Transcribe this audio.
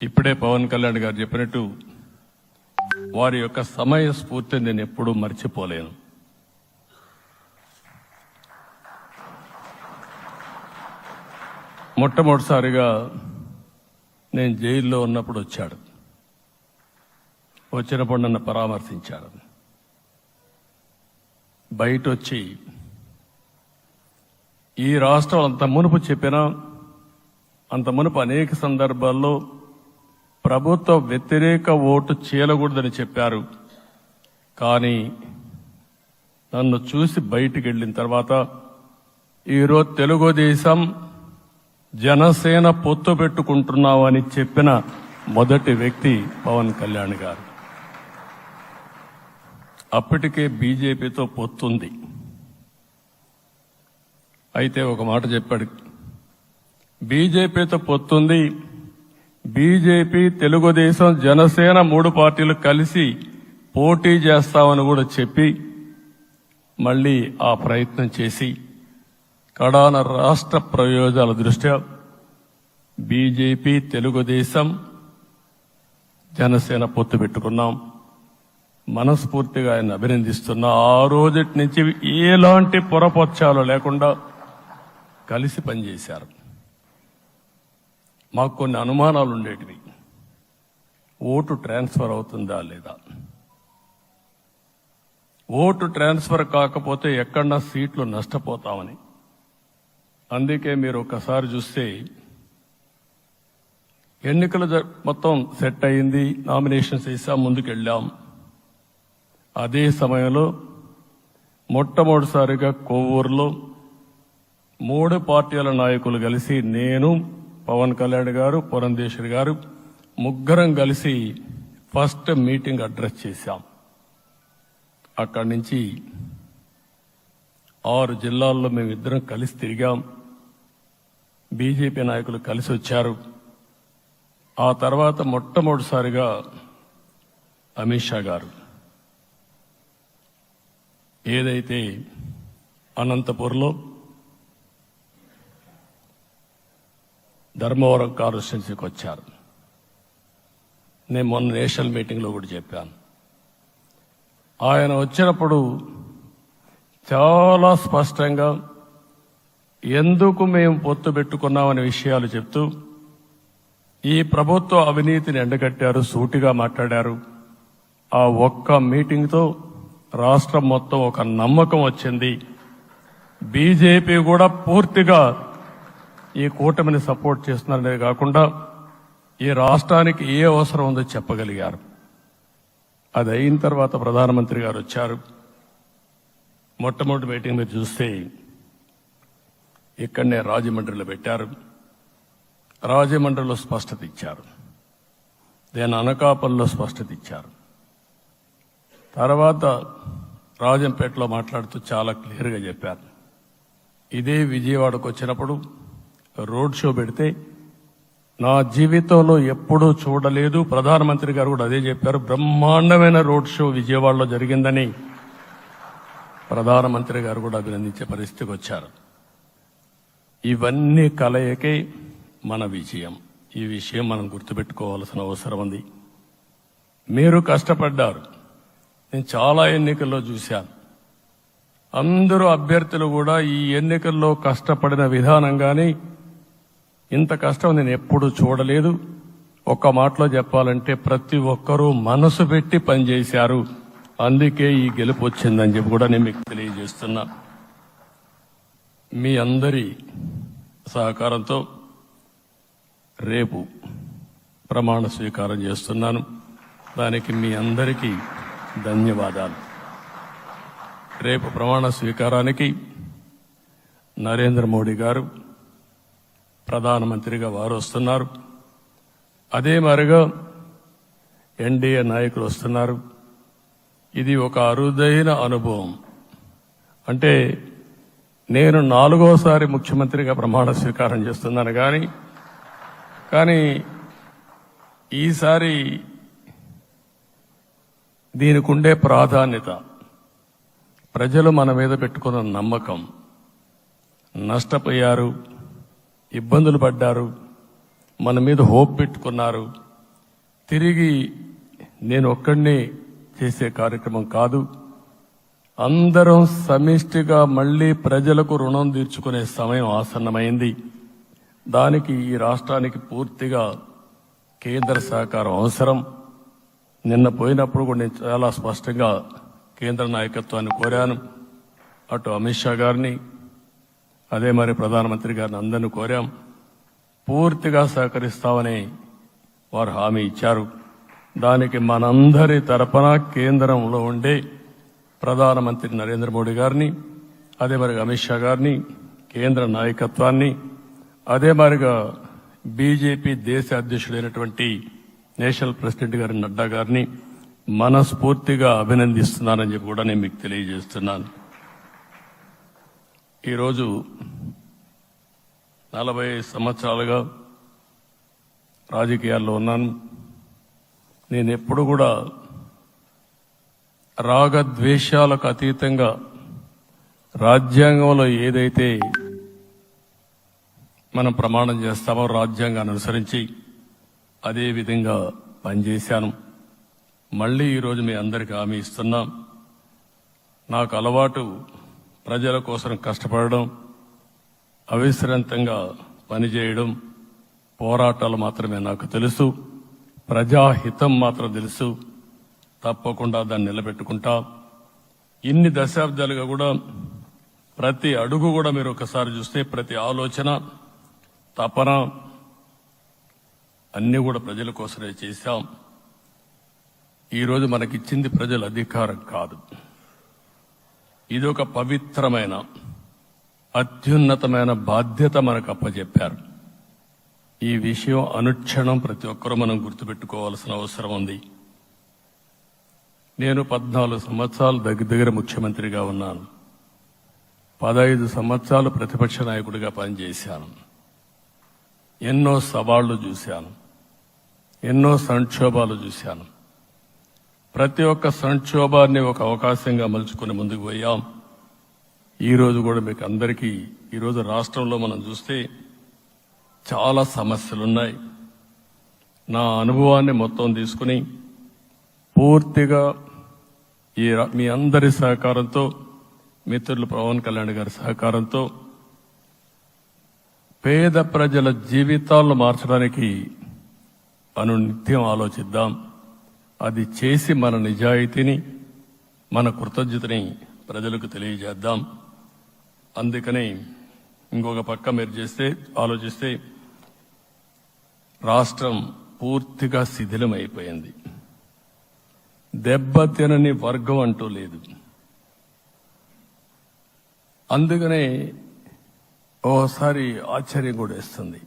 ఇప్పుడే పవన్ కళ్యాణ్ గారు చెప్పినట్టు వారి యొక్క సమయ స్ఫూర్తిని నేను ఎప్పుడూ మర్చిపోలేను. మొట్టమొదటిసారిగా నేను జైల్లో ఉన్నప్పుడు వచ్చాడు. వచ్చినప్పుడు నన్ను పరామర్శించాడు. బయట వచ్చి ఈ రాష్ట్రం అంత మునుపు చెప్పినా అంత మునుపు అనేక సందర్భాల్లో ప్రభుత్వ వ్యతిరేక ఓటు చీలకూడదని చెప్పారు. కానీ నన్ను చూసి బయటికి వెళ్ళిన తర్వాత ఈరోజు తెలుగుదేశం జనసేన పొత్తు పెట్టుకుంటున్నామని చెప్పిన మొదటి వ్యక్తి పవన్ కళ్యాణ్ గారు. అప్పటికే బీజేపీతో పొత్తుంది. అయితే ఒక మాట చెప్పాడు, బీజేపీతో పొత్తుంది, బీజేపీ, తెలుగుదేశం, జనసేన 3 పార్టీలు కలిసి పోటీ చేస్తామని కూడా చెప్పి మళ్లీ ఆ ప్రయత్నం చేసి కడాన రాష్ట్ర ప్రయోజనాల దృష్ట్యా బీజేపీ, తెలుగుదేశం, జనసేన పొత్తు పెట్టుకున్నాం. మనస్ఫూర్తిగా ఆయన అభినందిస్తున్నా. ఆ రోజటి నుంచి ఎలాంటి పొరపచ్చాలు లేకుండా కలిసి పనిచేశారు. మాకు కొన్ని అనుమానాలు ఉండేటివి. ఓటు ట్రాన్స్ఫర్ అవుతుందా లేదా, ఓటు ట్రాన్స్ఫర్ కాకపోతే ఎక్కడన్నా సీట్లు నష్టపోతామని. అందుకే మీరు ఒకసారి చూస్తే ఎన్నికలు మొత్తం సెట్ అయింది, నామినేషన్స్ వేసాం, ముందుకెళ్ళాం. అదే సమయంలో మొట్టమొదటిసారిగా కొవ్వూరులో 3 పార్టీల నాయకులు కలిసి, నేను, పవన్ కళ్యాణ్ గారు, పురంధేశ్వరి గారు, ముగ్గురం కలిసి ఫస్ట్ మీటింగ్ అడ్రస్ చేశాం. అక్కడి నుంచి 6 జిల్లాల్లో మేమిద్దరం కలిసి తిరిగాం. బీజేపీ నాయకులు కలిసి వచ్చారు. ఆ తర్వాత మొట్టమొదటిసారిగా అమిత్ షా గారు ఏదైతే అనంతపూర్లో ధర్మవరం కాన్స్టిట్యున్సీకి వచ్చారు. నేను మొన్న నేషనల్ మీటింగ్లో కూడా చెప్పాను. ఆయన వచ్చినప్పుడు చాలా స్పష్టంగా ఎందుకు మేము పొత్తు పెట్టుకున్నామనే విషయాలు చెప్తూ ఈ ప్రభుత్వ అవినీతిని ఎండగట్టారు, సూటిగా మాట్లాడారు. ఆ ఒక్క మీటింగ్తో రాష్ట్రం మొత్తం ఒక నమ్మకం వచ్చింది. బీజేపీ కూడా పూర్తిగా ఈ కూటమిని సపోర్ట్ చేస్తున్నారనే కాకుండా ఈ రాష్ట్రానికి ఏ అవసరం ఉందో చెప్పగలిగారు. అది అయిన తర్వాత ప్రధానమంత్రి గారు వచ్చారు. మొట్టమొదటి మీటింగ్ మీరు చూస్తే ఇక్కడనే రాజమండ్రిలో పెట్టారు. రాజమండ్రిలో స్పష్టత ఇచ్చారు. దేని అనకాపల్లిలో స్పష్టత ఇచ్చారు. తర్వాత రాజంపేటలో మాట్లాడుతూ చాలా క్లియర్గా చెప్పారు. ఇదే విజయవాడకు వచ్చినప్పుడు రోడ్ షో పెడితే నా జీవితంలో ఎప్పుడూ చూడలేదు, ప్రధానమంత్రి గారు కూడా అదే చెప్పారు, బ్రహ్మాండమైన రోడ్ షో విజయవాడలో జరిగిందని ప్రధానమంత్రి గారు కూడా అభినందించే పరిస్థితికి వచ్చారు. ఇవన్నీ కలయికే మన విజయం. ఈ విషయం మనం గుర్తుపెట్టుకోవాల్సిన అవసరం ఉంది. మీరు కష్టపడ్డారు. నేను చాలా ఎన్నికల్లో చూశాను. అందరూ అభ్యర్థులు కూడా ఈ ఎన్నికల్లో కష్టపడిన విధానం కానీ ఇంత కష్టం నేను ఎప్పుడూ చూడలేదు. ఒక్క మాటలో చెప్పాలంటే ప్రతి ఒక్కరూ మనసు పెట్టి పనిచేశారు. అందుకే ఈ గెలుపు వచ్చిందని చెప్పి కూడా నేను మీకు తెలియజేస్తున్నా. మీ అందరి సహకారంతో రేపు ప్రమాణ స్వీకారం చేస్తున్నాను. దానికి మీ అందరికీ ధన్యవాదాలు. రేపు ప్రమాణ స్వీకారానికి నరేంద్ర మోడీ గారు ప్రధానమంత్రిగా వారు వస్తున్నారు. అదే మరిగా ఎన్డీఏ నాయకులు వస్తున్నారు. ఇది ఒక అరుదైన అనుభవం. అంటే నేను 4వసారి ముఖ్యమంత్రిగా ప్రమాణ స్వీకారం చేస్తున్నాను. కానీ ఈసారి దీనికి ఉండే ప్రాధాన్యత, ప్రజలు మన మీద పెట్టుకున్న నమ్మకం, నష్టపోయారు, ఇబ్బందులు పడ్డారు, మన మీద హోప్ పెట్టుకున్నారు. తిరిగి నేను ఒక్కడినే చేసే కార్యక్రమం కాదు. అందరం సమిష్టిగా మళ్లీ ప్రజలకు రుణం తీర్చుకునే సమయం ఆసన్నమైంది. దానికి ఈ రాష్ట్రానికి పూర్తిగా కేంద్ర సహకారం అవసరం. నిన్న పోయినప్పుడు కూడా నేను చాలా స్పష్టంగా కేంద్ర నాయకత్వాన్ని కోరాను. అటు అమిత్ షా గారిని, అదే మరి ప్రధానమంత్రి గారిని అందరినీ కోరాం. పూర్తిగా సహకరిస్తామని వారు హామీ ఇచ్చారు. దానికి మనందరి తరపున కేంద్రంలో ఉండే ప్రధానమంత్రి నరేంద్ర మోడీ గారిని, అదే మరి అమిత్ షా గారిని, కేంద్ర నాయకత్వాన్ని, అదే మరిగా బీజేపీ దేశ అధ్యక్షుడైనటువంటి నేషనల్ ప్రెసిడెంట్ గారి నడ్డా గారిని మనస్ఫూర్తిగా అభినందిస్తున్నానని చెప్పి కూడా నేను మీకు తెలియజేస్తున్నాను. ఈరోజు 40 సంవత్సరాలుగా రాజకీయాల్లో ఉన్నాను. నేను ఎప్పుడు కూడా రాగద్వేషాలకు అతీతంగా రాజ్యాంగంలో ఏదైతే మనం ప్రమాణం చేస్తామో రాజ్యాంగాన్ని అనుసరించి అదే విధంగా పనిచేశాను. మళ్లీ ఈరోజు మీ అందరికీ హామీ ఇస్తున్నాం. నాకు అలవాటు ప్రజల కోసం కష్టపడడం, అవిశ్రాంతంగా పనిచేయడం, పోరాటాలు మాత్రమే నాకు తెలుసు. ప్రజాహితం మాత్రం తెలుసు. తప్పకుండా దాన్ని నిలబెట్టుకుంటా. ఇన్ని దశాబ్దాలుగా కూడా ప్రతి అడుగు కూడా మీరు ఒకసారి చూస్తే ప్రతి ఆలోచన, తపన అన్ని కూడా ప్రజల కోసమే చేశాం. ఈరోజు మనకిచ్చింది ప్రజల అధికారం కాదు. ఇది ఒక పవిత్రమైన అత్యున్నతమైన బాధ్యత మనకు అప్పచెప్పారు. ఈ విషయం అనుక్షణం ప్రతి ఒక్కరూ మనం గుర్తుపెట్టుకోవాల్సిన అవసరం ఉంది. నేను 14 సంవత్సరాలు దగ్గర ముఖ్యమంత్రిగా ఉన్నాను. 15 సంవత్సరాలు ప్రతిపక్ష నాయకుడిగా పనిచేశాను. ఎన్నో సవాళ్లు చూశాను, ఎన్నో సంక్షోభాలు చూశాను. ప్రతి ఒక్క సంక్షోభాన్ని ఒక అవకాశంగా మలుచుకుని ముందుకు పోయాం. ఈరోజు కూడా మీకు అందరికీ ఈరోజు రాష్ట్రంలో మనం చూస్తే చాలా సమస్యలున్నాయి. నా అనుభవాన్ని మొత్తం తీసుకుని పూర్తిగా మీ అందరి సహకారంతో, మిత్రులు పవన్ కళ్యాణ్ గారి సహకారంతో పేద ప్రజల జీవితాలను మార్చడానికి అనునిత్యం ఆలోచిద్దాం. అది చేసి మన నిజాయితీని, మన కృతజ్ఞతని ప్రజలకు తెలియజేద్దాం. అందుకని ఇంకొక పక్క మీరు ఆలోచిస్తే రాష్ట్రం పూర్తిగా శిథిలమైపోయింది. దెబ్బతినని వర్గం అంటూ లేదు. అందుకనే ఓసారి ఆశ్చర్యం కూడా వేస్తుంది.